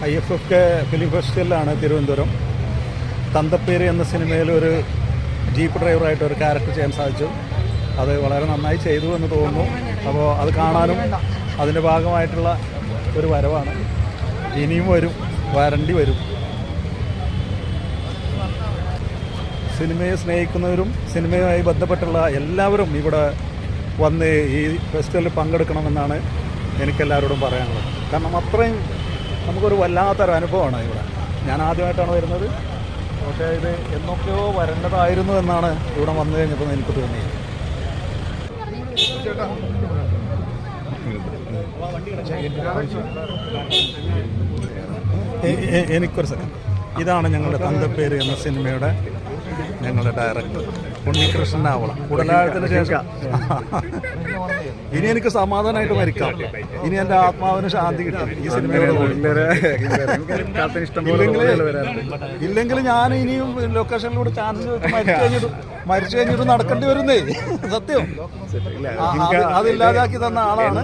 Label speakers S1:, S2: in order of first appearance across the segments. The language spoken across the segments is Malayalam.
S1: IFFK ഫിലിം ഫെസ്റ്റിവലിലാണ് തിരുവനന്തപുരം. തന്തപ്പേര് എന്ന സിനിമയിൽ ഒരു ജീപ്പ് ഡ്രൈവറായിട്ട് ഒരു ക്യാരക്ടർ ചെയ്യാൻ സാധിച്ചു. അത് വളരെ നന്നായി ചെയ്തു എന്ന് തോന്നുന്നു. അപ്പോൾ അത് കാണാനും അതിൻ്റെ ഭാഗമായിട്ടുള്ള ഒരു വരവാണ്. ഇനിയും വരും, വരേണ്ടി വരും. സിനിമയെ സ്നേഹിക്കുന്നവരും സിനിമയുമായി ബന്ധപ്പെട്ടുള്ള എല്ലാവരും ഇവിടെ വന്ന് ഈ ഫെസ്റ്റിവലിൽ പങ്കെടുക്കണമെന്നാണ് എനിക്കെല്ലാവരോടും പറയാനുള്ളത്. കാരണം അത്രയും നമുക്കൊരു വല്ലാത്തൊരു അനുഭവമാണ് ഇവിടെ. ഞാൻ ആദ്യമായിട്ടാണ് വരുന്നത്, പക്ഷേ ഇത് എന്നൊക്കെയോ വരേണ്ടതായിരുന്നു എന്നാണ് ഇവിടെ വന്നു കഴിഞ്ഞപ്പോൾ എനിക്ക് തോന്നിയത്. എനിക്കൊരു സെക്കൻഡ്. ഇതാണ് ഞങ്ങളുടെ തന്തപ്പേര് എന്ന സിനിമയുടെ ഞങ്ങളുടെ ഡയറക്ടർ ഉണ്ണികൃഷ്ണൻ ആവള. കുടലാഴത്തിന് ശേഷം ഇനി എനിക്ക് സമാധാനമായിട്ട് മരിക്കാം. ഇനി എൻ്റെ ആത്മാവിന് ശാന്തി കിട്ടും ഈ സിനിമയോട്. ഇല്ലെങ്കിൽ ഞാൻ ഇനിയും ലൊക്കേഷനിലൂടെ ചാൻസ് മരിച്ചു കഴിഞ്ഞിട്ട് നടക്കേണ്ടി വരുന്നേ. സത്യം, അതില്ലാതാക്കി തന്ന ആളാണ്.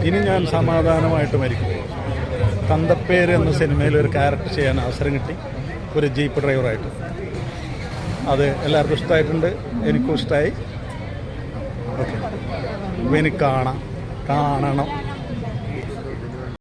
S1: ഇനി ഞാൻ സമാധാനമായിട്ട് മരിക്കും. തന്തപ്പേര് എന്ന സിനിമയിൽ ഒരു ക്യാരക്ടർ ചെയ്യാൻ അവസരം കിട്ടി, ഒരു ജീപ്പ് ഡ്രൈവറായിട്ട്. അത് എല്ലാവർക്കും ഇഷ്ടമായിട്ടുണ്ട്, എനിക്കും ഇഷ്ടമായി. ഓക്കെ, എനിക്ക് കാണണം.